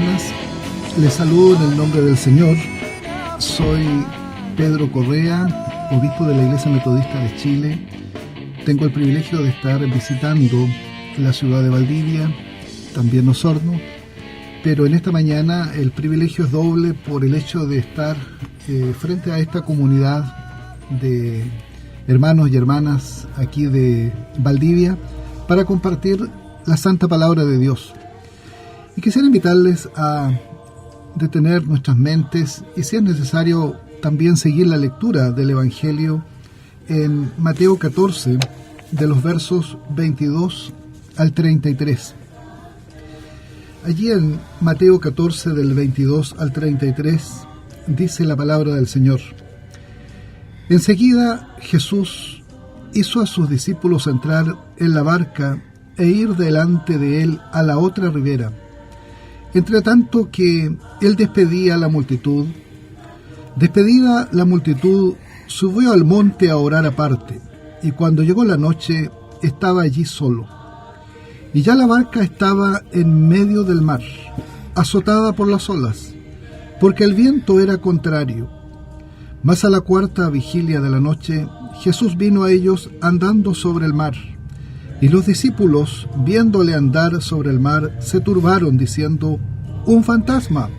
hermanas, les saludo en el nombre del Señor. Soy Pedro Correa, obispo de la Iglesia Metodista de Chile. Tengo el privilegio de estar visitando la ciudad de Valdivia, también Osorno, pero en esta mañana el privilegio es doble por el hecho de estar frente a esta comunidad de hermanos y hermanas aquí de Valdivia para compartir la santa palabra de Dios. Y quisiera invitarles a detener nuestras mentes y, si es necesario, también seguir la lectura del Evangelio en Mateo 14, de los versos 22 al 33. Allí en Mateo 14, del 22 al 33, dice la palabra del Señor: Enseguida Jesús hizo a sus discípulos entrar en la barca e ir delante de él a la otra ribera. Entre tanto que él despedía a la multitud, despedida la multitud, subió al monte a orar aparte, y cuando llegó la noche, estaba allí solo. Y ya la barca estaba en medio del mar, azotada por las olas, porque el viento era contrario. Mas a la cuarta vigilia de la noche, Jesús vino a ellos andando sobre el mar. Y los discípulos, viéndole andar sobre el mar, se turbaron, diciendo: «¡Un fantasma!»,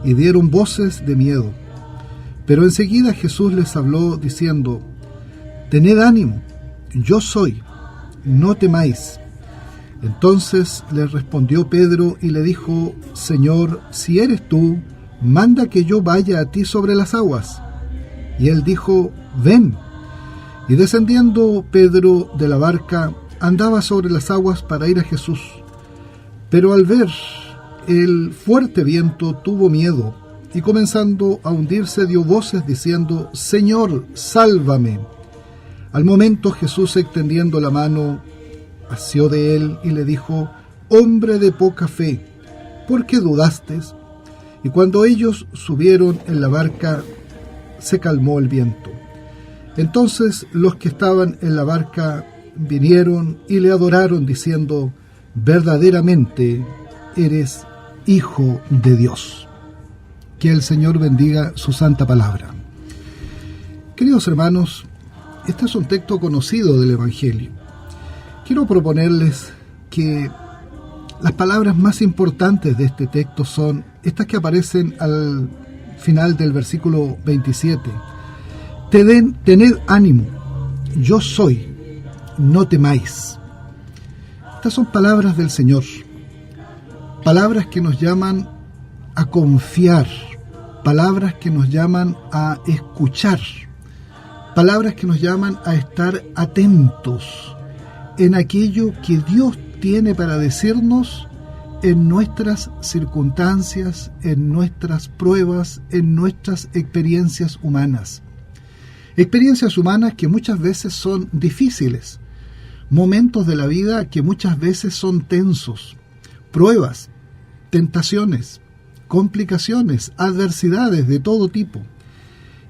y dieron voces de miedo. Pero enseguida Jesús les habló, diciendo: «Tened ánimo, yo soy, no temáis». Entonces le respondió Pedro y le dijo: «Señor, si eres tú, manda que yo vaya a ti sobre las aguas». Y él dijo: «Ven». Y descendiendo Pedro de la barca, andaba sobre las aguas para ir a Jesús. Pero al ver el fuerte viento tuvo miedo, y comenzando a hundirse dio voces diciendo: «Señor, sálvame». Al momento Jesús, extendiendo la mano, asió de él y le dijo: «Hombre de poca fe, ¿por qué dudaste?». Y cuando ellos subieron en la barca, se calmó el viento. Entonces los que estaban en la barca vinieron y le adoraron, diciendo: «Verdaderamente eres Hijo de Dios». Que el Señor bendiga su santa palabra. Queridos hermanos, este es un texto conocido del Evangelio. Quiero proponerles que las palabras más importantes de este texto son estas que aparecen al final del versículo 27. Tened ánimo, yo soy, no temáis. Estas son palabras del Señor, palabras que nos llaman a confiar, palabras que nos llaman a escuchar, palabras que nos llaman a estar atentos en aquello que Dios tiene para decirnos en nuestras circunstancias, en nuestras pruebas, en nuestras experiencias humanas. Experiencias humanas que muchas veces son difíciles, momentos de la vida que muchas veces son tensos, pruebas, tentaciones, complicaciones, adversidades de todo tipo.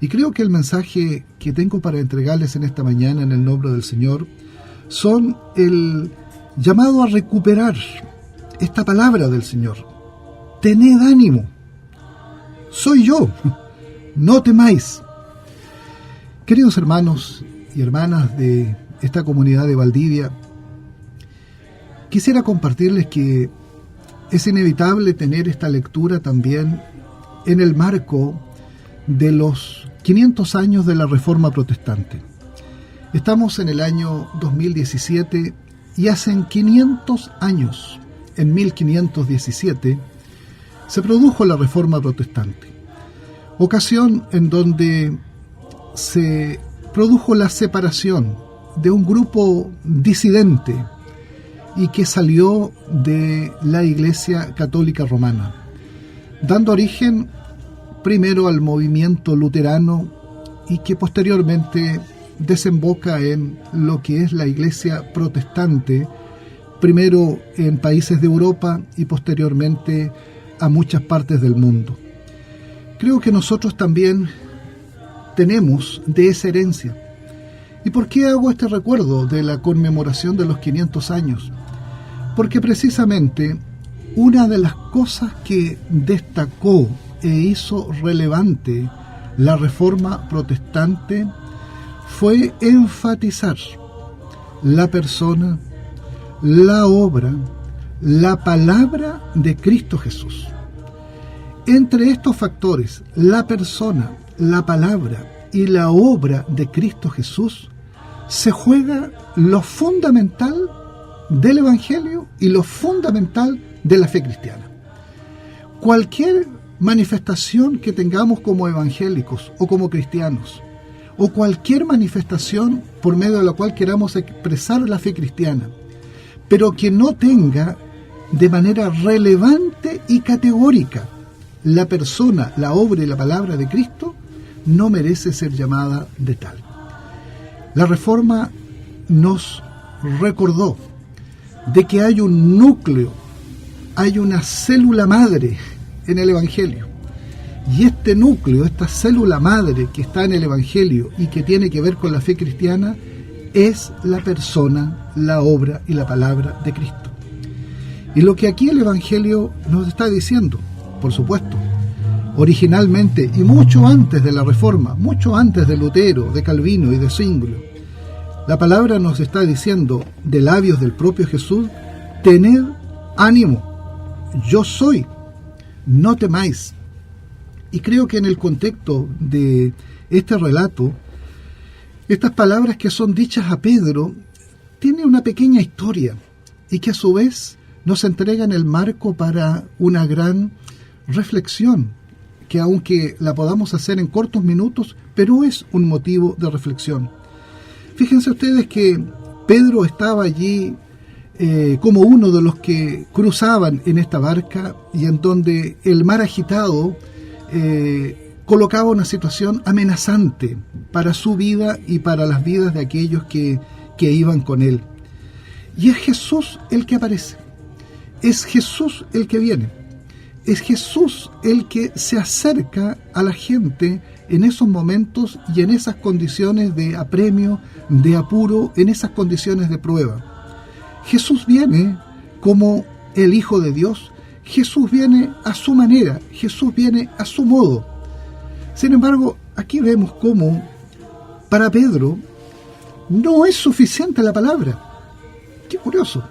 Y creo que el mensaje que tengo para entregarles en esta mañana en el nombre del Señor son el llamado a recuperar esta palabra del Señor. Tened ánimo, soy yo, no temáis. Queridos hermanos y hermanas de esta comunidad de Valdivia, quisiera compartirles que es inevitable tener esta lectura también en el marco de los 500 años de la Reforma Protestante. Estamos en el año 2017 y hace 500 años, en 1517, se produjo la Reforma Protestante, ocasión en donde se produjo la separación de un grupo disidente y que salió de la Iglesia Católica Romana, dando origen primero al movimiento luterano y que posteriormente desemboca en lo que es la Iglesia protestante, primero en países de Europa y posteriormente a muchas partes del mundo. Creo que nosotros también tenemos de esa herencia. ¿Y por qué hago este recuerdo de la conmemoración de los 500 años? Porque precisamente una de las cosas que destacó e hizo relevante la Reforma Protestante fue enfatizar la persona, la obra, la palabra de Cristo Jesús. Entre estos factores, la persona, la palabra y la obra de Cristo Jesús, se juega lo fundamental del Evangelio y lo fundamental de la fe cristiana. Cualquier manifestación que tengamos como evangélicos o como cristianos, o cualquier manifestación por medio de la cual queramos expresar la fe cristiana, pero que no tenga de manera relevante y categórica la persona, la obra y la palabra de Cristo, no merece ser llamada de tal. La Reforma nos recordó de que hay un núcleo, hay una célula madre en el Evangelio. Y este núcleo, esta célula madre que está en el Evangelio y que tiene que ver con la fe cristiana, es la persona, la obra y la palabra de Cristo. Y lo que aquí el Evangelio nos está diciendo, por supuesto, originalmente y mucho antes de la Reforma, mucho antes de Lutero, de Calvino y de Zwinglio, la palabra nos está diciendo de labios del propio Jesús: tened ánimo, yo soy, no temáis. Y creo que en el contexto de este relato, estas palabras que son dichas a Pedro tienen una pequeña historia y que a su vez nos entregan el marco para una gran reflexión, que aunque la podamos hacer en cortos minutos, pero es un motivo de reflexión. Fíjense ustedes que Pedro estaba allí como uno de los que cruzaban en esta barca, y en donde el mar agitado colocaba una situación amenazante para su vida y para las vidas de aquellos que iban con él. Y es Jesús el que aparece, es Jesús el que viene, es Jesús el que se acerca a la gente en esos momentos y en esas condiciones de apremio, de apuro, en esas condiciones de prueba. Jesús viene como el Hijo de Dios, Jesús viene a su manera, Jesús viene a su modo. Sin embargo, aquí vemos cómo para Pedro no es suficiente la palabra. Qué curioso.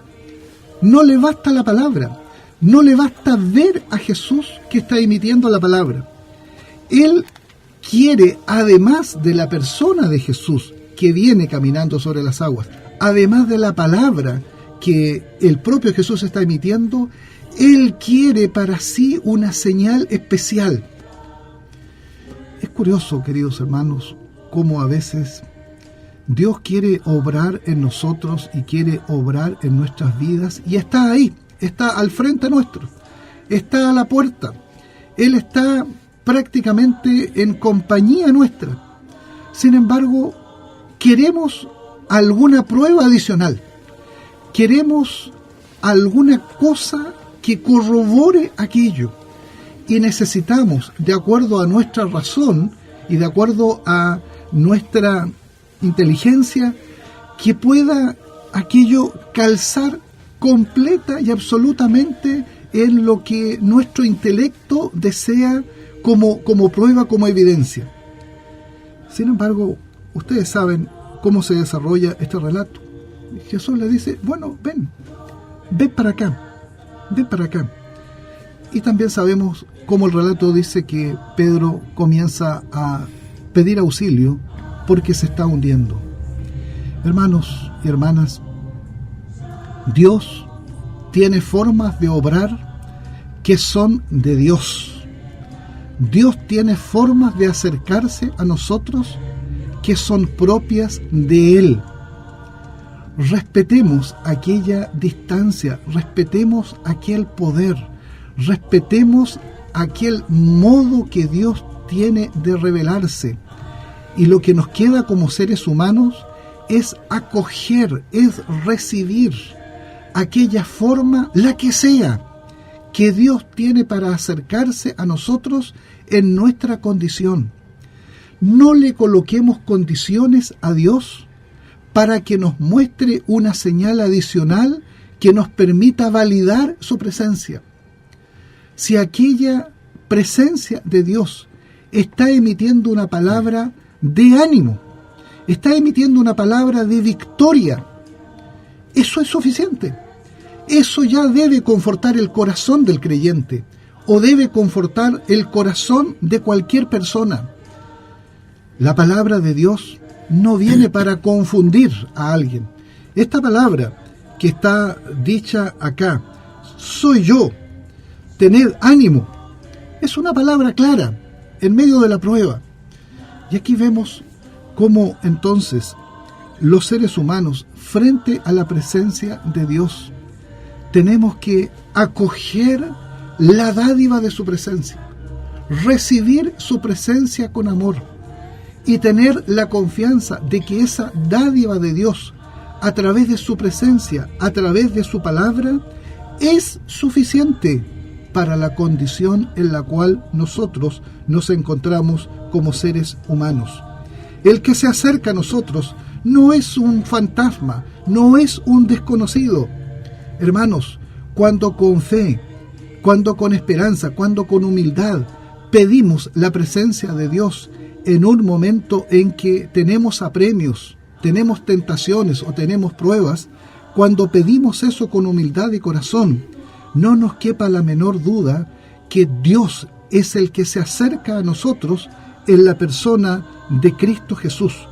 No le basta la palabra, no le basta ver a Jesús que está emitiendo la palabra. Él quiere, además de la persona de Jesús que viene caminando sobre las aguas, además de la palabra que el propio Jesús está emitiendo, Él quiere para sí una señal especial. Es curioso, queridos hermanos, cómo a veces Dios quiere obrar en nosotros y quiere obrar en nuestras vidas, y está ahí, está al frente nuestro, está a la puerta. Él está prácticamente en compañía nuestra. Sin embargo, queremos alguna prueba adicional, queremos alguna cosa que corrobore aquello, y necesitamos, de acuerdo a nuestra razón y de acuerdo a nuestra inteligencia, que pueda aquello calzar completa y absolutamente en lo que nuestro intelecto desea como prueba, como evidencia. Sin embargo, ustedes saben cómo se desarrolla este relato. Jesús le dice: bueno, ven para acá, ven para acá. Y también sabemos cómo el relato dice que Pedro comienza a pedir auxilio porque se está hundiendo. Hermanos y hermanas, Dios tiene formas de obrar que son de Dios. Dios tiene formas de acercarse a nosotros que son propias de Él. Respetemos aquella distancia, respetemos aquel poder, respetemos aquel modo que Dios tiene de revelarse. Y lo que nos queda como seres humanos es acoger, es recibir aquella forma, la que sea, que Dios tiene para acercarse a nosotros en nuestra condición. No le coloquemos condiciones a Dios para que nos muestre una señal adicional que nos permita validar su presencia. si aquella presencia de Dios está emitiendo una palabra de ánimo, está emitiendo una palabra de victoria, eso es suficiente. Eso ya debe confortar el corazón del creyente, o debe confortar el corazón de cualquier persona. La palabra de Dios no viene para confundir a alguien. Esta palabra que está dicha acá, soy yo, tened ánimo, es una palabra clara en medio de la prueba. Y aquí vemos cómo entonces los seres humanos, frente a la presencia de Dios, tenemos que acoger la dádiva de su presencia, recibir su presencia con amor y tener la confianza de que esa dádiva de Dios, a través de su presencia, a través de su palabra, es suficiente para la condición en la cual nosotros nos encontramos como seres humanos. El que se acerca a nosotros no es un fantasma, no es un desconocido. Hermanos, cuando con fe, cuando con esperanza, cuando con humildad pedimos la presencia de Dios en un momento en que tenemos apremios, tenemos tentaciones o tenemos pruebas, cuando pedimos eso con humildad de corazón, no nos quepa la menor duda que Dios es el que se acerca a nosotros en la persona de Cristo Jesús.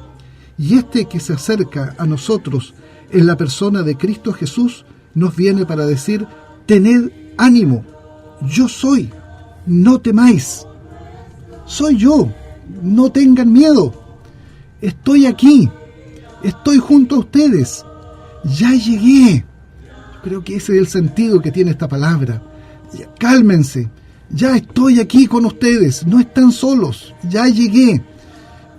Y este que se acerca a nosotros en la persona de Cristo Jesús nos viene para decir: tened ánimo, yo soy, no temáis, soy yo, no tengan miedo, estoy aquí, estoy junto a ustedes, ya llegué. Creo que ese es el sentido que tiene esta palabra. Cálmense, ya estoy aquí con ustedes, no están solos, ya llegué.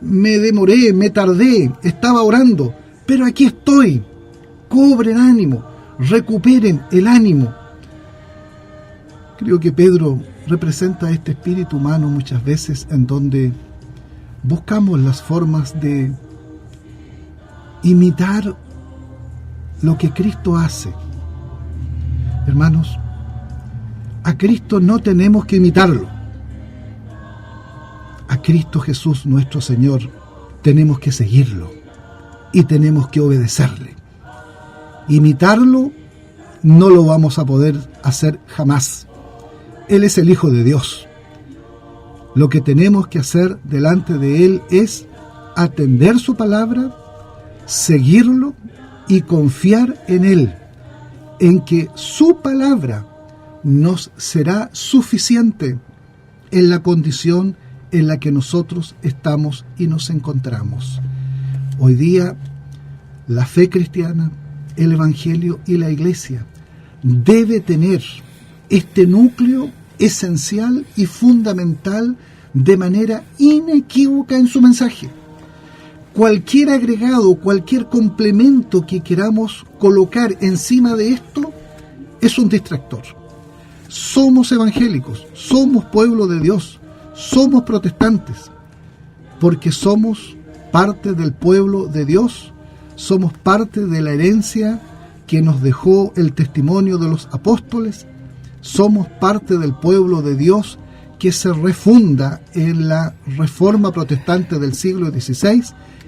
Me demoré, me tardé, estaba orando, pero aquí estoy. Cobren ánimo, recuperen el ánimo. Creo que Pedro representa este espíritu humano muchas veces, en donde buscamos las formas de imitar lo que Cristo hace. Hermanos, a Cristo no tenemos que imitarlo. A Cristo Jesús, nuestro Señor, tenemos que seguirlo y tenemos que obedecerle. Imitarlo no lo vamos a poder hacer jamás. Él es el Hijo de Dios. Lo que tenemos que hacer delante de Él es atender su palabra, seguirlo y confiar en Él, en que su palabra nos será suficiente en la condición en la que nosotros estamos y nos encontramos. Hoy día, la fe cristiana, el Evangelio y la Iglesia debe tener este núcleo esencial y fundamental de manera inequívoca en su mensaje. Cualquier agregado, cualquier complemento que queramos colocar encima de esto es un distractor. Somos evangélicos, somos pueblo de Dios, somos protestantes, porque somos parte del pueblo de Dios, somos parte de la herencia que nos dejó el testimonio de los apóstoles, somos parte del pueblo de Dios que se refunda en la Reforma Protestante del siglo XVI,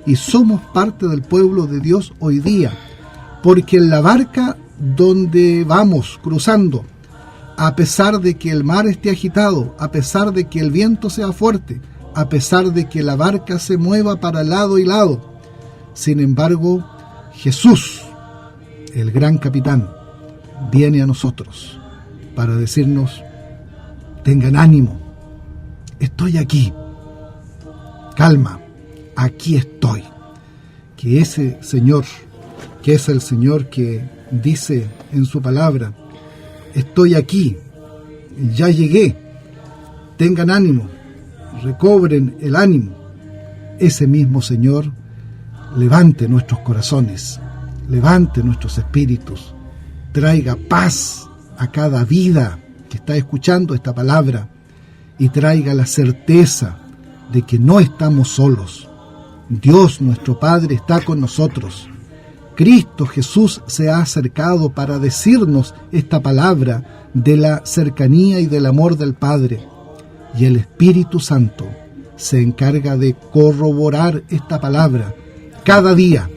y somos parte del pueblo de Dios hoy día, porque en la barca donde vamos cruzando, a pesar de que el mar esté agitado, a pesar de que el viento sea fuerte, a pesar de que la barca se mueva para lado y lado, sin embargo, Jesús, el gran capitán, viene a nosotros para decirnos: tengan ánimo, estoy aquí, calma, aquí estoy. Que ese Señor, que es el Señor que dice en su palabra: estoy aquí, ya llegué, tengan ánimo, recobren el ánimo, ese mismo Señor levante nuestros corazones, levante nuestros espíritus, traiga paz a cada vida que está escuchando esta palabra y traiga la certeza de que no estamos solos. Dios, nuestro Padre, está con nosotros Cristo Jesús se ha acercado para decirnos esta palabra de la cercanía y del amor del Padre. Y el Espíritu Santo se encarga de corroborar esta palabra cada día,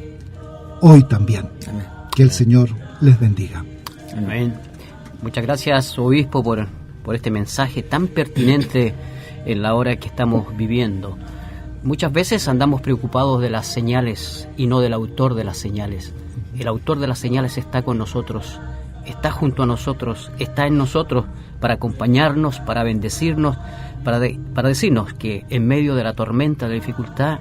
hoy también. Amén. Que el Señor les bendiga. Amén. Muchas gracias, obispo, por este mensaje tan pertinente en la hora que estamos viviendo. Muchas veces andamos preocupados de las señales y no del autor de las señales. El autor de las señales está con nosotros, está junto a nosotros, está en nosotros para acompañarnos, para bendecirnos, para decirnos que en medio de la tormenta, de la dificultad,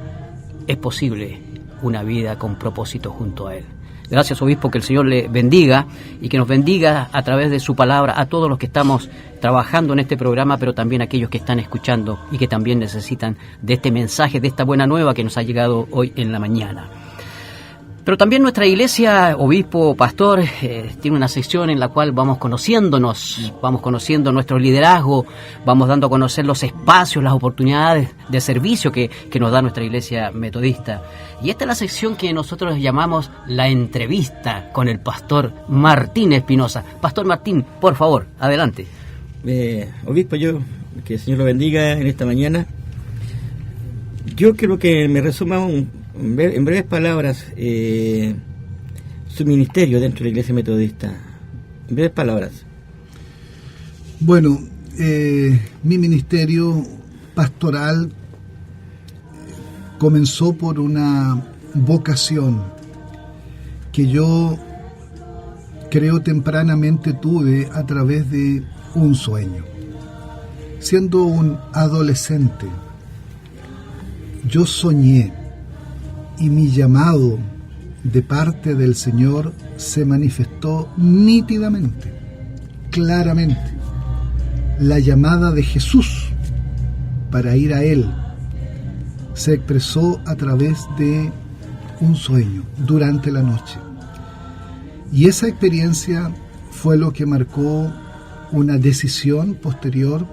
es posible una vida con propósito junto a Él. Gracias, obispo, que el Señor le bendiga y que nos bendiga a través de su palabra a todos los que estamos trabajando en este programa, pero también a aquellos que están escuchando y que también necesitan de este mensaje, de esta buena nueva que nos ha llegado hoy en la mañana. Pero también nuestra iglesia, obispo, pastor, tiene una sección en la cual vamos conociéndonos, vamos conociendo nuestro liderazgo, vamos dando a conocer los espacios, las oportunidades de servicio que nos da nuestra iglesia metodista. Y esta es la sección que nosotros llamamos la entrevista con el pastor Martín Espinosa. Pastor Martín, por favor, adelante. Obispo, que el Señor lo bendiga en esta mañana. Yo creo que me resuma en breves palabras su ministerio dentro de la Iglesia Metodista. En breves palabras. Bueno, mi ministerio pastoral comenzó por una vocación que yo creo tempranamente tuve a través de un sueño. Siendo un adolescente, yo soñé y mi llamado de parte del Señor se manifestó nítidamente, claramente. La llamada de Jesús para ir a Él se expresó a través de un sueño durante la noche. Y esa experiencia fue lo que marcó una decisión posterior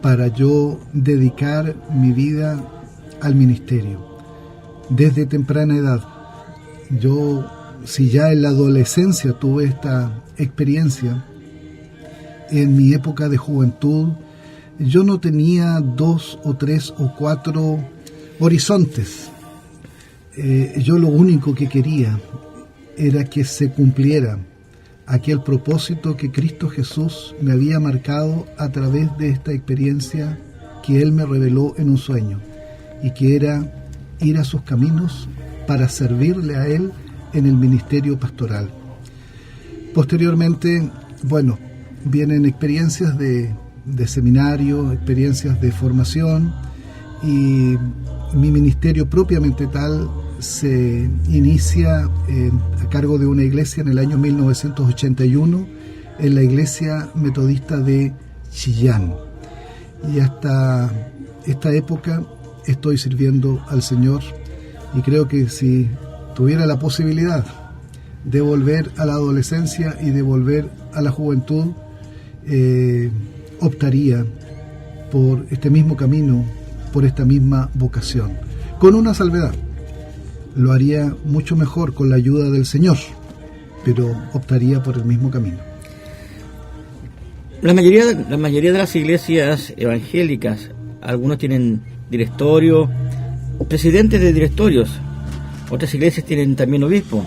para yo dedicar mi vida al ministerio. Desde temprana edad, yo, si ya en la adolescencia tuve esta experiencia, en mi época de juventud, yo no tenía 2 o 3 o 4 horizontes. Yo lo único que quería era que se cumpliera aquel propósito que Cristo Jesús me había marcado a través de esta experiencia que Él me reveló en un sueño, y que era ir a sus caminos para servirle a Él en el ministerio pastoral. Posteriormente, bueno, vienen experiencias de seminario, experiencias de formación, y mi ministerio propiamente tal se inicia a cargo de una iglesia en el año 1981, en la iglesia metodista de Chillán. Y hasta esta época estoy sirviendo al Señor, y creo que si tuviera la posibilidad de volver a la adolescencia y de volver a la juventud, optaría por este mismo camino, por esta misma vocación, con una salvedad: lo haría mucho mejor con la ayuda del Señor, pero optaría por el mismo camino. La mayoría de las iglesias evangélicas, algunos tienen directorio, presidentes de directorios, otras iglesias tienen también obispos.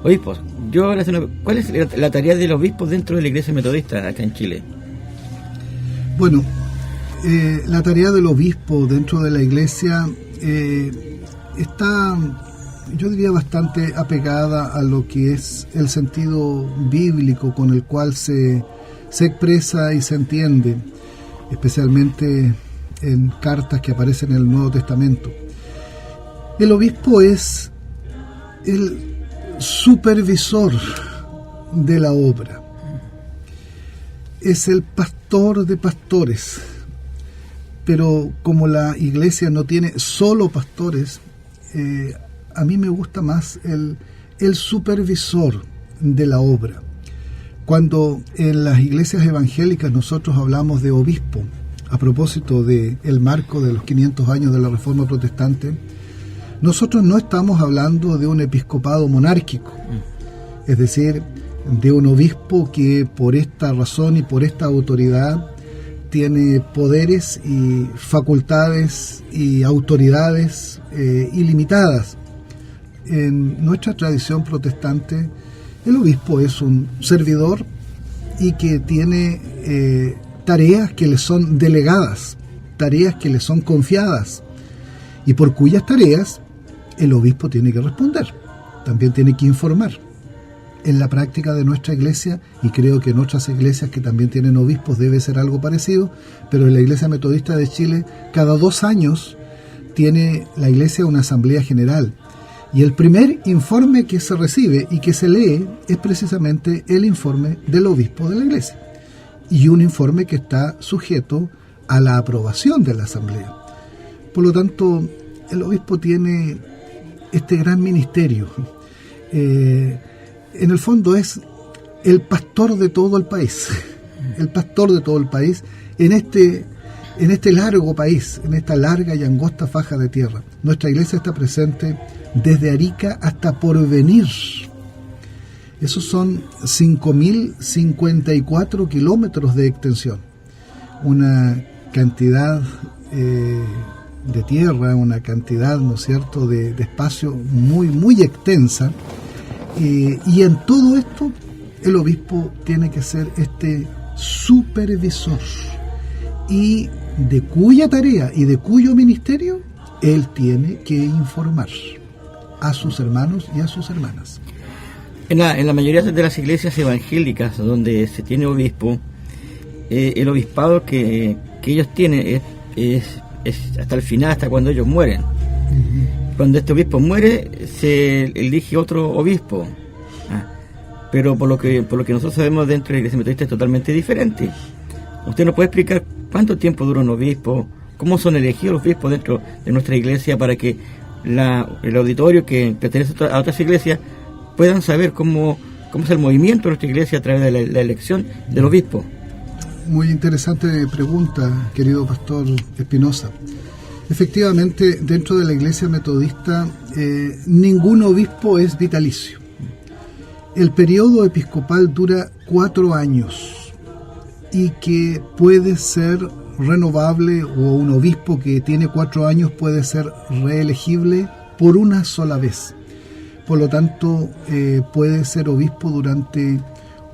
¿Cuál es la tarea de los obispos dentro de la iglesia metodista acá en Chile? Bueno, la tarea del obispo dentro de la iglesia está, yo diría, bastante apegada a lo que es el sentido bíblico con el cual se expresa y se entiende, especialmente en cartas que aparecen en el Nuevo Testamento. El obispo es el supervisor de la obra, es el pastor de pastores, pero como la iglesia no tiene solo pastores, a mí me gusta más el supervisor de la obra. Cuando en las iglesias evangélicas nosotros hablamos de obispo, a propósito del marco de los 500 años de la Reforma Protestante, Nosotros no estamos hablando de un episcopado monárquico, es decir, de un obispo que por esta razón y por esta autoridad tiene poderes y facultades y autoridades ilimitadas. En nuestra tradición protestante, el obispo es un servidor y que tiene tareas que le son delegadas, tareas que le son confiadas, y por cuyas tareas el obispo tiene que responder, también tiene que informar. En la práctica de nuestra iglesia, y creo que en otras iglesias que también tienen obispos debe ser algo parecido, pero en la Iglesia Metodista de Chile, cada 2 años tiene la iglesia una asamblea general, y el primer informe que se recibe y que se lee es precisamente el informe del obispo de la iglesia, y un informe que está sujeto a la aprobación de la asamblea. Por lo tanto, el obispo tiene este gran ministerio. En el fondo es el pastor de todo el país, el pastor de todo el país en este largo país, en esta larga y angosta faja de tierra. Nuestra iglesia está presente desde Arica hasta Porvenir. Esos son 5.054 kilómetros de extensión. Una cantidad de tierra, una cantidad, ¿no es cierto?, de espacio muy, muy extensa. Y en todo esto, el obispo tiene que ser este supervisor, y de cuya tarea y de cuyo ministerio él tiene que informar a sus hermanos y a sus hermanas. En la mayoría de las iglesias evangélicas donde se tiene obispo, el obispado que ellos tienen es hasta el final, hasta cuando ellos mueren. Cuando este obispo muere, se elige otro obispo. Pero por lo que nosotros sabemos dentro de la Iglesia Metodista es totalmente diferente. ¿Usted nos puede explicar cuánto tiempo dura un obispo? ¿Cómo son elegidos los obispos dentro de nuestra iglesia para que el auditorio que pertenece a otras iglesias puedan saber cómo es el movimiento de nuestra iglesia a través de la elección del obispo? Muy interesante pregunta, querido pastor Espinosa. Efectivamente, dentro de la Iglesia Metodista, ningún obispo es vitalicio. El periodo episcopal dura 4 años y que puede ser renovable, o un obispo que tiene 4 años puede ser reelegible por una sola vez. Por lo tanto, puede ser obispo durante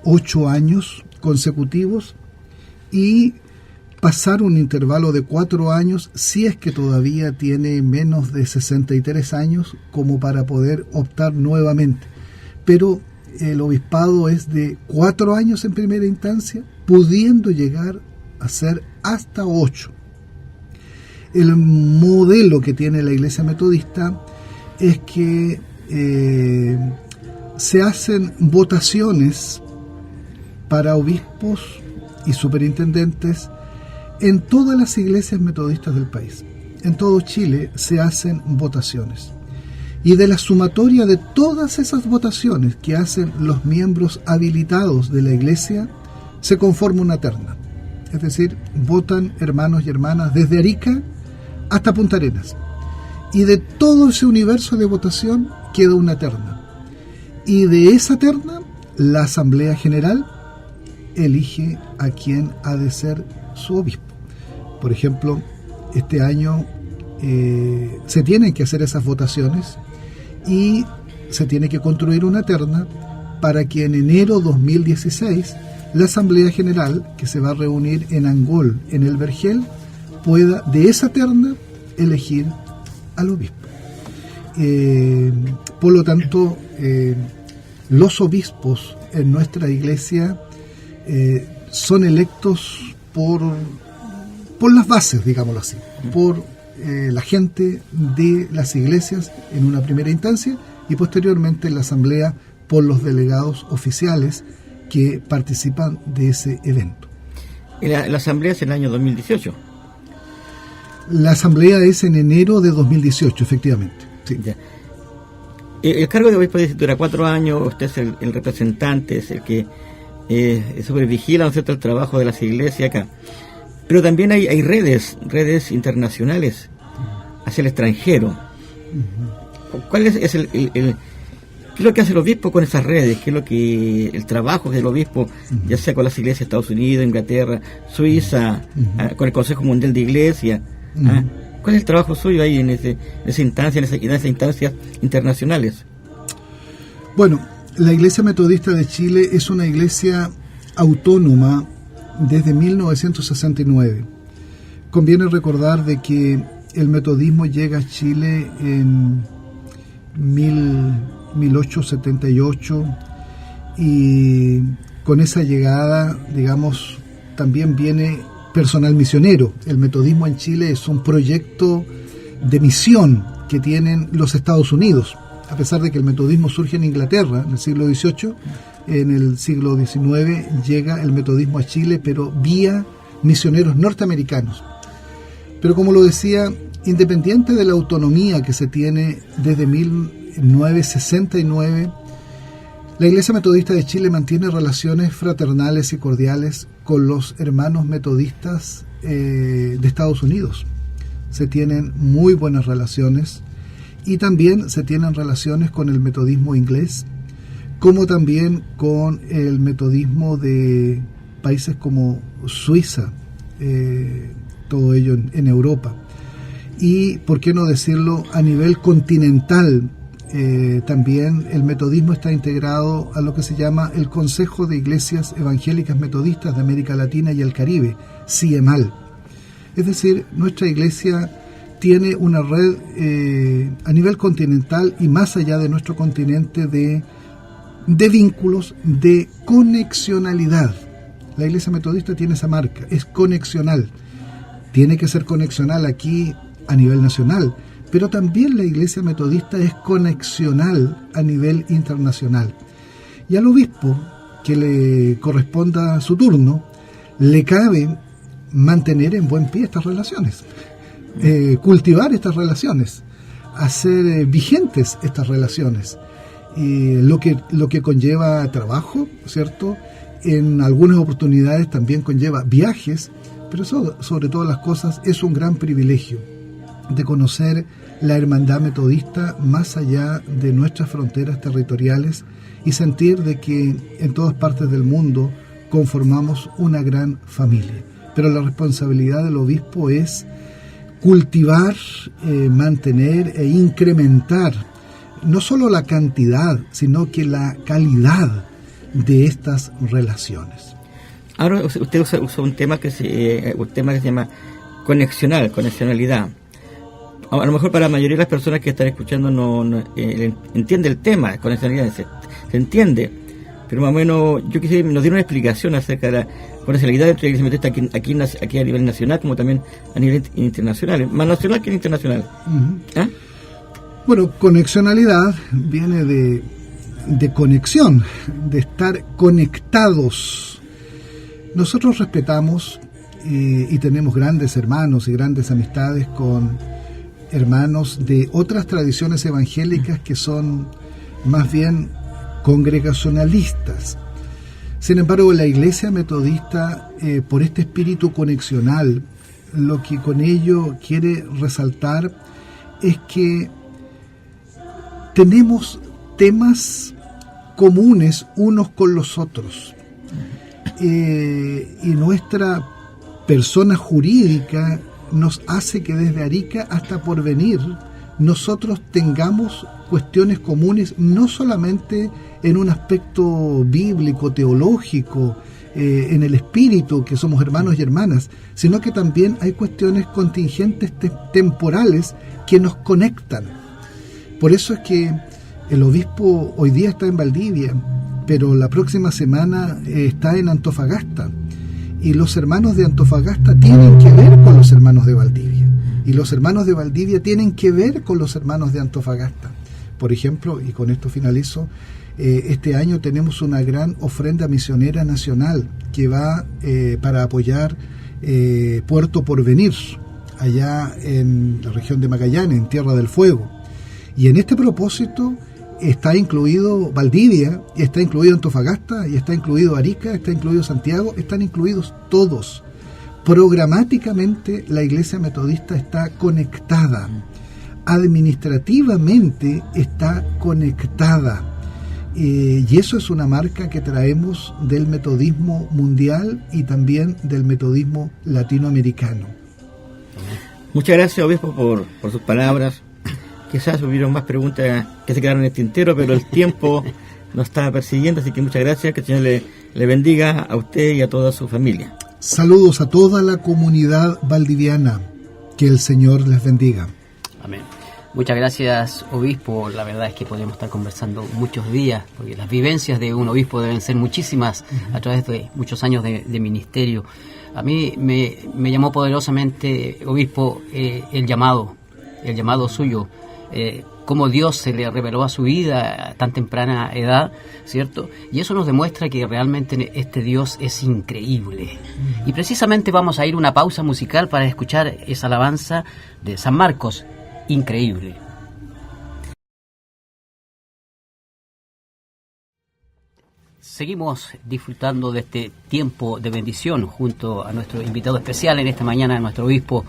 8 años consecutivos y pasar un intervalo de 4 años si es que todavía tiene menos de 63 años como para poder optar nuevamente. Pero el obispado es de 4 años en primera instancia, pudiendo llegar a ser hasta 8. El modelo que tiene la Iglesia Metodista es que se hacen votaciones para obispos y superintendentes en todas las iglesias metodistas del país. En todo Chile se hacen votaciones. Y de la sumatoria de todas esas votaciones que hacen los miembros habilitados de la iglesia, se conforma una terna. Es decir, votan hermanos y hermanas desde Arica hasta Punta Arenas. Y de todo ese universo de votación queda una terna. Y de esa terna, la Asamblea General elige a quien ha de ser su obispo. Por ejemplo, este año se tienen que hacer esas votaciones y se tiene que construir una terna para que en enero 2016 la Asamblea General, que se va a reunir en Angol, en el Vergel, pueda de esa terna elegir al obispo. Por lo tanto, los obispos en nuestra iglesia son electos por las bases, digámoslo así, por la gente de las iglesias en una primera instancia, y posteriormente en la asamblea por los delegados oficiales que participan de ese evento. La asamblea es en el año 2018. La asamblea es en enero de 2018, efectivamente. Sí. Ya. El cargo de obispo dura 4 años, usted es el representante, es el que supervigila, ¿no es cierto?, el trabajo de las iglesias acá. Pero también hay redes internacionales hacia el extranjero. ¿cuál es ¿qué es lo que hace el obispo con esas redes? ¿Qué es lo que el trabajo del obispo, ya sea con las iglesias de Estados Unidos, Inglaterra, Suiza, con el Consejo Mundial de Iglesia? ¿Cuál es el trabajo suyo ahí en esa instancia, en esas instancias internacionales? Bueno, la Iglesia Metodista de Chile es una iglesia autónoma desde 1969. Conviene recordar de que el metodismo llega a Chile en 1878 y con esa llegada, digamos, también viene personal misionero. El metodismo en Chile es un proyecto de misión que tienen los Estados Unidos, a pesar de que el metodismo surge en Inglaterra en el siglo XVIII. En el siglo XIX llega el metodismo a Chile, pero vía misioneros norteamericanos. Pero como lo decía, independiente de la autonomía que se tiene desde 1969, la Iglesia Metodista de Chile mantiene relaciones fraternales y cordiales con los hermanos metodistas de Estados Unidos. Se tienen muy buenas relaciones y también se tienen relaciones con el metodismo inglés, como también con el metodismo de países como Suiza, todo ello en Europa. Y, por qué no decirlo, a nivel continental, también el metodismo está integrado a lo que se llama el Consejo de Iglesias Evangélicas Metodistas de América Latina y el Caribe, CIEMAL. Es decir, nuestra iglesia tiene una red a nivel continental y más allá de nuestro continente de vínculos, de conexionalidad. La Iglesia Metodista tiene esa marca, es conexional. Tiene que ser conexional aquí a nivel nacional, pero también la Iglesia Metodista es conexional a nivel internacional. Y al obispo, que le corresponda su turno, le cabe mantener en buen pie estas relaciones, cultivar estas relaciones, hacer vigentes estas relaciones, lo que conlleva trabajo, ¿cierto? En algunas oportunidades también conlleva viajes, pero eso, sobre todas las cosas, es un gran privilegio de conocer la hermandad metodista más allá de nuestras fronteras territoriales y sentir de que en todas partes del mundo conformamos una gran familia. Pero la responsabilidad del obispo es cultivar, mantener e incrementar no solo la cantidad, sino que la calidad de estas relaciones. Ahora usted usa un tema que se llama conexionalidad. A lo mejor para la mayoría de las personas que están escuchando no entiende el tema de conexionalidad, se entiende, pero más o menos yo quisiera que nos diera una explicación acerca de la conexionalidad entre la Iglesia Metodista aquí a nivel nacional como también a nivel internacional, más nacional que internacional. ¿Ah? Bueno, conexionalidad viene de conexión, de estar conectados. Nosotros respetamos y tenemos grandes hermanos y grandes amistades con hermanos de otras tradiciones evangélicas que son más bien congregacionalistas. Sin embargo, la Iglesia Metodista, por este espíritu conexional, lo que con ello quiere resaltar es que tenemos temas comunes unos con los otros, y nuestra persona jurídica nos hace que desde Arica hasta Porvenir nosotros tengamos cuestiones comunes, no solamente en un aspecto bíblico, teológico, en el espíritu, que somos hermanos y hermanas, sino que también hay cuestiones contingentes temporales que nos conectan. Por eso es que el obispo hoy día está en Valdivia, pero la próxima semana está en Antofagasta. Y los hermanos de Antofagasta tienen que ver con los hermanos de Valdivia. Y los hermanos de Valdivia tienen que ver con los hermanos de Antofagasta. Por ejemplo, y con esto finalizo, este año tenemos una gran ofrenda misionera nacional que va para apoyar Puerto Porvenir, allá en la región de Magallanes, en Tierra del Fuego. Y en este propósito está incluido Valdivia, y está incluido Antofagasta, y está incluido Arica, está incluido Santiago, están incluidos todos. Programáticamente la Iglesia Metodista está conectada administrativamente está conectada. Y eso es una marca que traemos del metodismo mundial y también del metodismo latinoamericano. Muchas gracias, obispo, por sus palabras. Quizás hubieron más preguntas que se quedaron en el tintero, pero el tiempo nos está persiguiendo, así que muchas gracias. Que el Señor le bendiga a usted y a toda su familia. Saludos a toda la comunidad valdiviana. Que el Señor les bendiga. Amén. Muchas gracias, obispo. La verdad es que podemos estar conversando muchos días, porque las vivencias de un obispo deben ser muchísimas a través de muchos años de ministerio. A mí me llamó poderosamente, obispo, el llamado suyo, cómo Dios se le reveló a su vida a tan temprana edad, ¿cierto? Y eso nos demuestra que realmente este Dios es increíble. Y precisamente vamos a ir a una pausa musical para escuchar esa alabanza de San Marcos, increíble. Seguimos disfrutando de este tiempo de bendición junto a nuestro invitado especial en esta mañana, nuestro obispo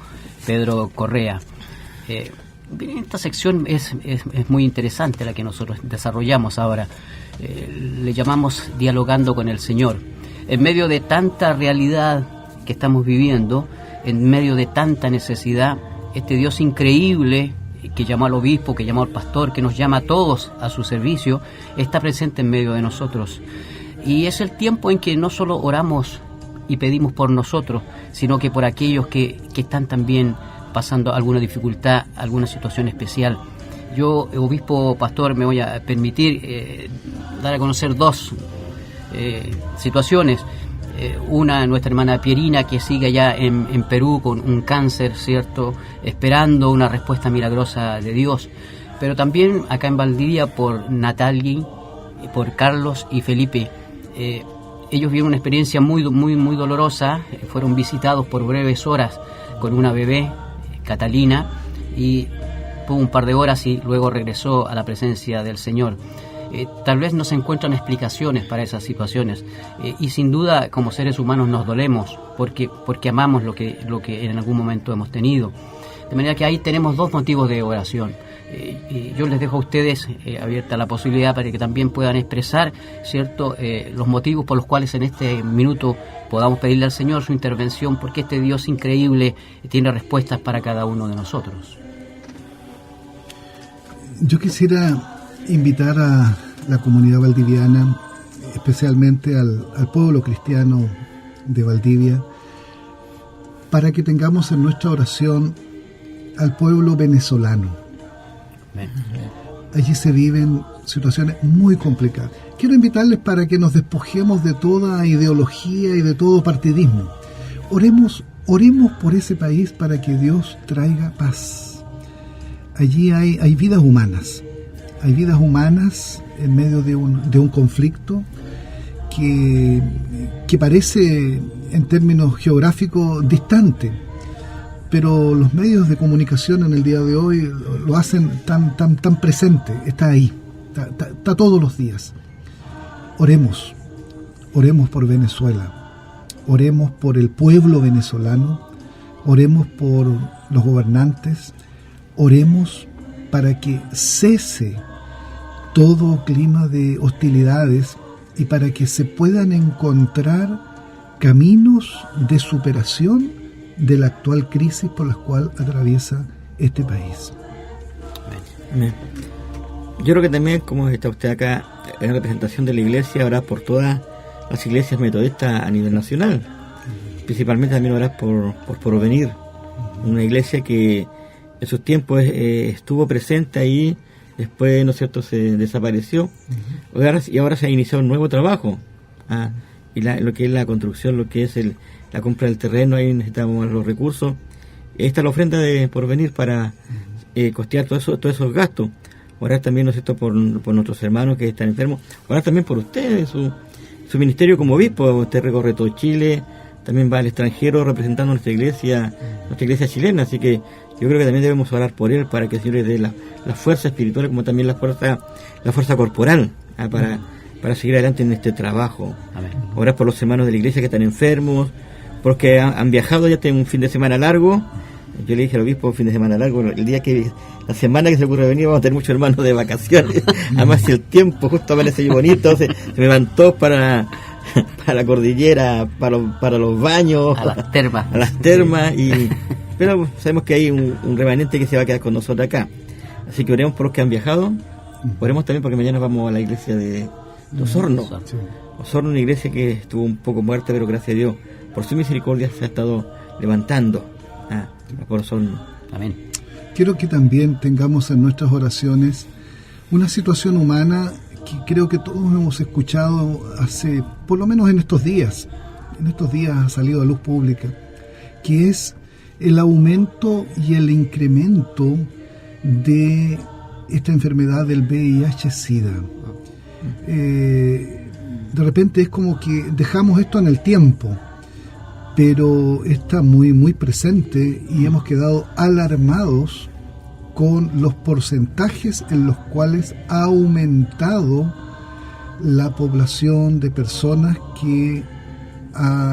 Pedro Correa. Bien, esta sección es muy interesante la que nosotros desarrollamos ahora. Le llamamos Dialogando con el Señor. En medio de tanta realidad que estamos viviendo, en medio de tanta necesidad, este Dios increíble que llamó al obispo, que llamó al pastor, que nos llama a todos a su servicio, está presente en medio de nosotros. Y es el tiempo en que no solo oramos y pedimos por nosotros, sino que por aquellos que están también pasando alguna dificultad, alguna situación especial. Yo, obispo pastor, me voy a permitir dar a conocer dos situaciones. Una, nuestra hermana Pierina, que sigue allá en Perú con un cáncer, ¿cierto?, esperando una respuesta milagrosa de Dios. Pero también acá en Valdivia por Natalie, por Carlos y Felipe. Ellos vivieron una experiencia muy dolorosa. Fueron visitados por breves horas con una bebé, Catalina, y tuvo un par de horas y luego regresó a la presencia del Señor. Tal vez no se encuentran explicaciones para esas situaciones, y sin duda como seres humanos nos dolemos porque amamos lo que en algún momento hemos tenido, de manera que ahí tenemos dos motivos de oración. Y yo les dejo a ustedes abierta la posibilidad para que también puedan expresar, ¿cierto?, los motivos por los cuales en este minuto podamos pedirle al Señor su intervención, porque este Dios increíble tiene respuestas para cada uno de nosotros. Yo quisiera invitar a la comunidad valdiviana, especialmente al pueblo cristiano de Valdivia, para que tengamos en nuestra oración al pueblo venezolano. Allí se viven situaciones muy complicadas. Quiero invitarles para que nos despojemos de toda ideología y de todo partidismo. Oremos por ese país para que Dios traiga paz. Allí hay vidas humanas. Hay vidas humanas en medio de un conflicto que parece en términos geográficos distante, pero los medios de comunicación en el día de hoy lo hacen tan presente. Está ahí, está todos los días. Oremos por Venezuela, oremos por el pueblo venezolano, oremos por los gobernantes, oremos para que cese todo clima de hostilidades y para que se puedan encontrar caminos de superación de la actual crisis por la cual atraviesa este país. Amén. Yo creo que también, como está usted acá en representación de la Iglesia, orar por todas las iglesias metodistas a nivel nacional. Principalmente también orar por Porvenir, una iglesia que en sus tiempos estuvo presente ahí, después, ¿no es cierto?, se desapareció. Y ahora se ha iniciado un nuevo trabajo. Y lo que es la construcción, lo que es la compra del terreno, ahí necesitamos los recursos. Ahí está la ofrenda de Porvenir para costear todos esos gastos. Orar también, ¿no es cierto?, por nuestros hermanos que están enfermos. Orar también por ustedes, su ministerio como obispo. Usted recorre todo Chile, también va al extranjero representando nuestra iglesia chilena. Así que yo creo que también debemos orar por él para que el Señor le dé la fuerza espiritual como también la fuerza corporal para seguir adelante en este trabajo. Amén. Orar por los hermanos de la iglesia que están enfermos, porque han viajado, ya tienen un fin de semana largo, Yo le dije al obispo fin de semana largo, la semana que se ocurre venir vamos a tener muchos hermanos de vacaciones. Además si el tiempo justo amanece bonito, se me levantó para la cordillera, para los baños, a las termas. Pero sabemos que hay un remanente que se va a quedar con nosotros acá. Así que oremos por los que han viajado, oremos también porque mañana vamos a la iglesia de Osorno. Osorno, una iglesia que estuvo un poco muerta, pero gracias a Dios, por su misericordia se ha estado levantando por Osorno. Amén. Quiero que también tengamos en nuestras oraciones una situación humana que creo que todos hemos escuchado hace, por lo menos en estos días ha salido a luz pública, que es el aumento y el incremento de esta enfermedad del VIH-Sida. De repente es como que dejamos esto en el tiempo, pero está muy, muy presente y hemos quedado alarmados con los porcentajes en los cuales ha aumentado la población de personas que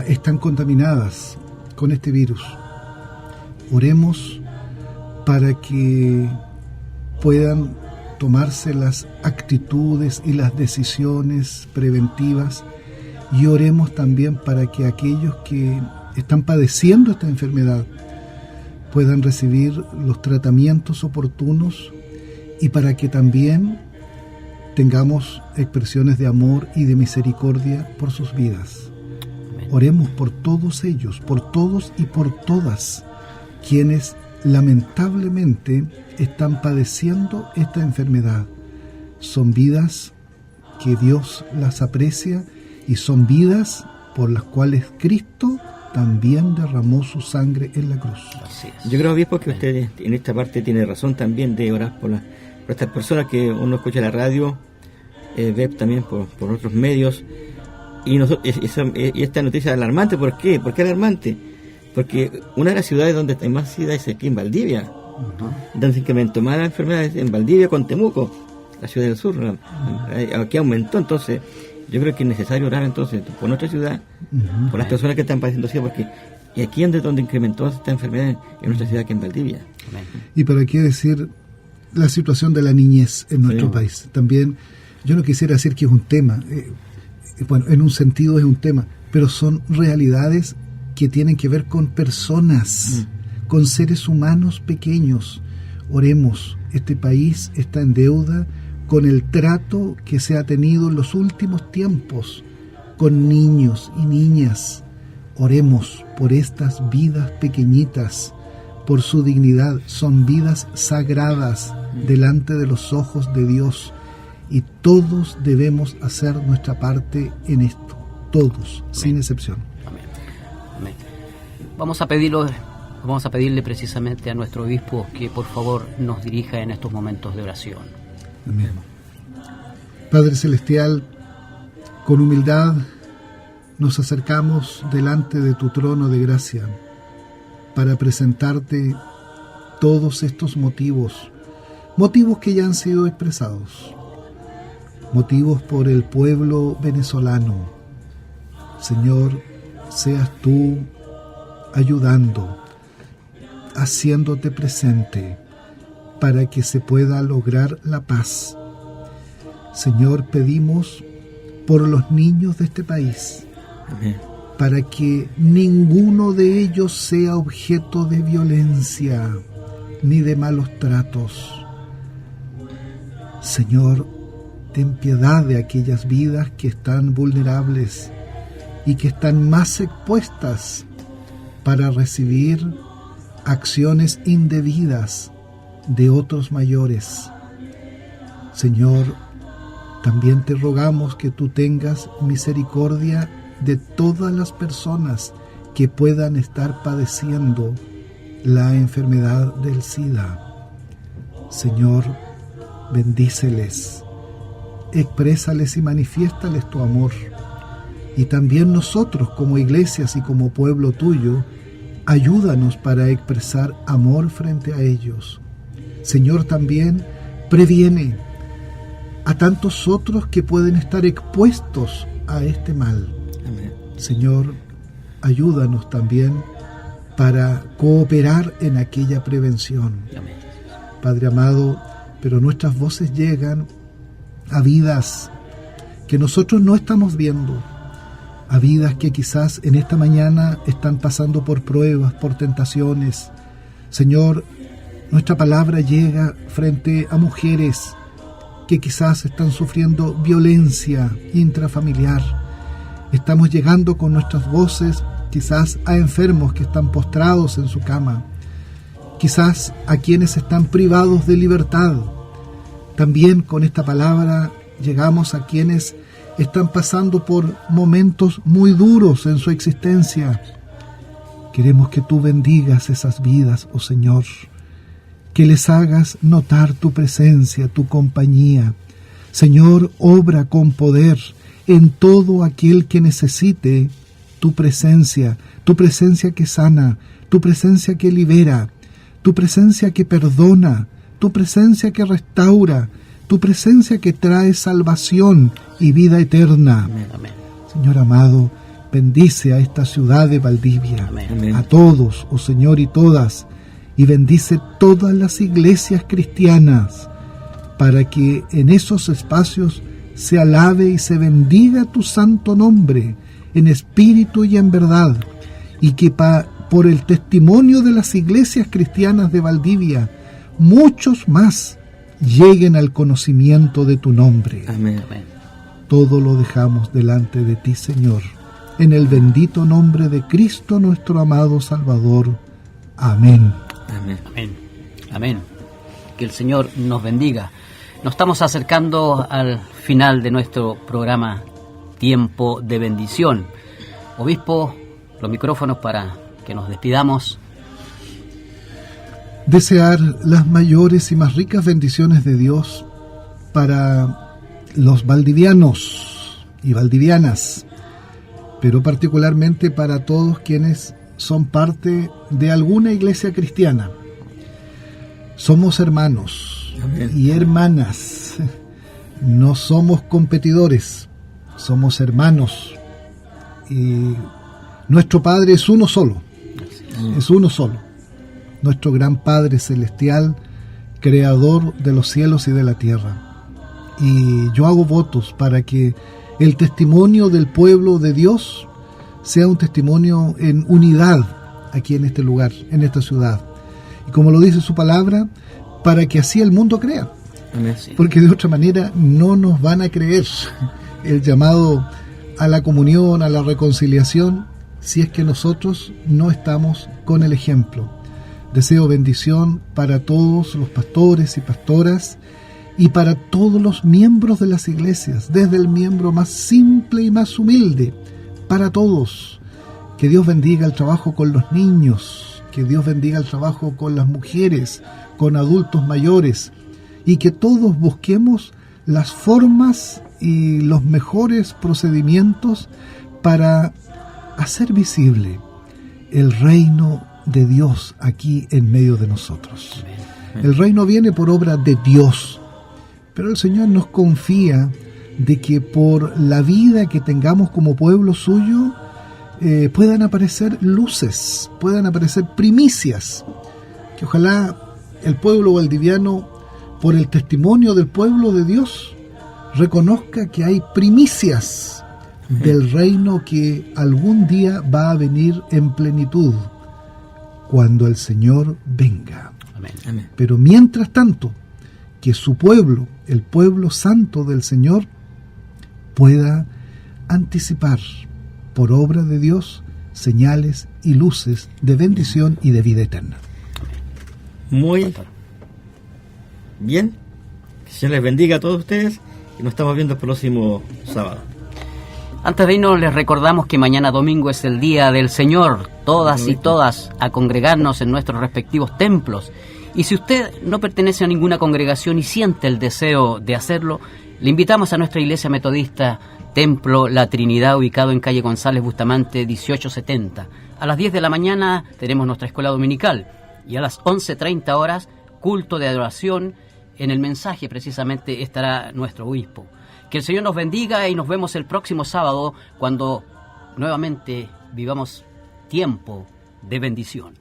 están contaminadas con este virus. Oremos para que puedan tomarse las actitudes y las decisiones preventivas, y oremos también para que aquellos que están padeciendo esta enfermedad puedan recibir los tratamientos oportunos, y para que también tengamos expresiones de amor y de misericordia por sus vidas. Amén. Oremos por todos ellos, por todos y por todas quienes lamentablemente están padeciendo esta enfermedad. Son vidas que Dios las aprecia y son vidas por las cuales Cristo también derramó su sangre en la cruz. Yo creo, obispo, que usted en esta parte tiene razón también de orar por estas personas que uno escucha en la radio, ve también por otros medios, y esta noticia es alarmante. ¿Por qué? ¿Por qué alarmante? Porque una de las ciudades donde hay más SIDA es aquí en Valdivia, donde se incrementó más la enfermedad es en Valdivia con Temuco, la ciudad del sur, ¿no? Aquí aumentó. Entonces yo creo que es necesario orar entonces por nuestra ciudad, por las personas que están padeciendo SIDA, porque y aquí es donde incrementó esta enfermedad en nuestra ciudad, aquí en Valdivia. Y para qué decir la situación de la niñez en nuestro país. También yo no quisiera decir que es un tema, bueno, en un sentido es un tema, pero son realidades que tienen que ver con personas, con seres humanos pequeños. Oremos, este país está en deuda con el trato que se ha tenido en los últimos tiempos con niños y niñas. Oremos por estas vidas pequeñitas, por su dignidad. Son vidas sagradas delante de los ojos de Dios, y todos debemos hacer nuestra parte en esto, todos, sin excepción. Amén. Vamos a pedirle precisamente a nuestro obispo que por favor nos dirija en estos momentos de oración. Amén. Padre Celestial, con humildad nos acercamos delante de tu trono de gracia para presentarte todos estos motivos que ya han sido expresados, motivos por el pueblo venezolano. Señor, seas tú ayudando, haciéndote presente para que se pueda lograr la paz. Señor, pedimos por los niños de este país. Amén. Para que ninguno de ellos sea objeto de violencia ni de malos tratos. Señor, ten piedad de aquellas vidas que están vulnerables y que están más expuestas para recibir acciones indebidas de otros mayores. Señor, también te rogamos que tú tengas misericordia de todas las personas que puedan estar padeciendo la enfermedad del SIDA. Señor, bendíceles, exprésales y manifiéstales tu amor. Y también nosotros como iglesias y como pueblo tuyo, ayúdanos para expresar amor frente a ellos. Señor, también previene a tantos otros que pueden estar expuestos a este mal. Amén. Señor, ayúdanos también para cooperar en aquella prevención. Amén. Padre amado, pero nuestras voces llegan a vidas que nosotros no estamos viendo, a vidas que quizás en esta mañana están pasando por pruebas, por tentaciones. Señor, nuestra palabra llega frente a mujeres que quizás están sufriendo violencia intrafamiliar. Estamos llegando con nuestras voces quizás a enfermos que están postrados en su cama, quizás a quienes están privados de libertad. También con esta palabra llegamos a quienes están pasando por momentos muy duros en su existencia. Queremos que tú bendigas esas vidas, oh Señor, que les hagas notar tu presencia, tu compañía. Señor, obra con poder en todo aquel que necesite tu presencia que sana, tu presencia que libera, tu presencia que perdona, tu presencia que restaura, tu presencia que trae salvación y vida eterna. Amén, amén. Señor amado, bendice a esta ciudad de Valdivia, Amén. a todos, oh Señor, y todas, y bendice todas las iglesias cristianas, para que en esos espacios se alabe y se bendiga tu santo nombre, en espíritu y en verdad, y que por el testimonio de las iglesias cristianas de Valdivia, muchos más lleguen al conocimiento de tu nombre. Amén. Amén. Todo lo dejamos delante de ti, Señor, en el bendito nombre de Cristo nuestro amado Salvador. Amén. Amén. Amén. Amén. Que el Señor nos bendiga. Nos estamos acercando al final de nuestro programa Tiempo de Bendición. Obispo, los micrófonos para que nos despidamos. Desear las mayores y más ricas bendiciones de Dios para los valdivianos y valdivianas, pero particularmente para todos quienes son parte de alguna iglesia cristiana. Somos hermanos Amén. y hermanas, no somos competidores, somos hermanos, y nuestro Padre es uno solo, es uno solo. Nuestro gran Padre Celestial, Creador de los cielos y de la tierra. Y yo hago votos para que el testimonio del pueblo de Dios sea un testimonio en unidad aquí en este lugar, en esta ciudad. Y como lo dice su palabra, para que así el mundo crea. Amén. Porque de otra manera no nos van a creer el llamado a la comunión, a la reconciliación, si es que nosotros no estamos con el ejemplo. Deseo bendición para todos los pastores y pastoras y para todos los miembros de las iglesias, desde el miembro más simple y más humilde, para todos. Que Dios bendiga el trabajo con los niños, que Dios bendiga el trabajo con las mujeres, con adultos mayores, y que todos busquemos las formas y los mejores procedimientos para hacer visible el reino de Dios aquí en medio de nosotros. El reino viene por obra de Dios, pero el Señor nos confía de que por la vida que tengamos como pueblo suyo puedan aparecer luces, puedan aparecer primicias, que ojalá el pueblo valdiviano, por el testimonio del pueblo de Dios, reconozca que hay primicias del reino que algún día va a venir en plenitud, cuando el Señor venga. Amén. Amén. Pero mientras tanto, que su pueblo, el pueblo santo del Señor, pueda anticipar, por obra de Dios, señales y luces de bendición y de vida eterna. Muy bien. Que el Señor les bendiga a todos ustedes y nos estamos viendo el próximo sábado. Antes de irnos, les recordamos que mañana domingo es el Día del Señor. Todas y todas a congregarnos en nuestros respectivos templos. Y si usted no pertenece a ninguna congregación y siente el deseo de hacerlo, le invitamos a nuestra iglesia metodista Templo La Trinidad, ubicado en calle González Bustamante 1870. A las 10 de la mañana tenemos nuestra escuela dominical y a las 11:30 horas culto de adoración. En el mensaje precisamente estará nuestro obispo. Que el Señor nos bendiga y nos vemos el próximo sábado cuando nuevamente vivamos tiempo de bendición.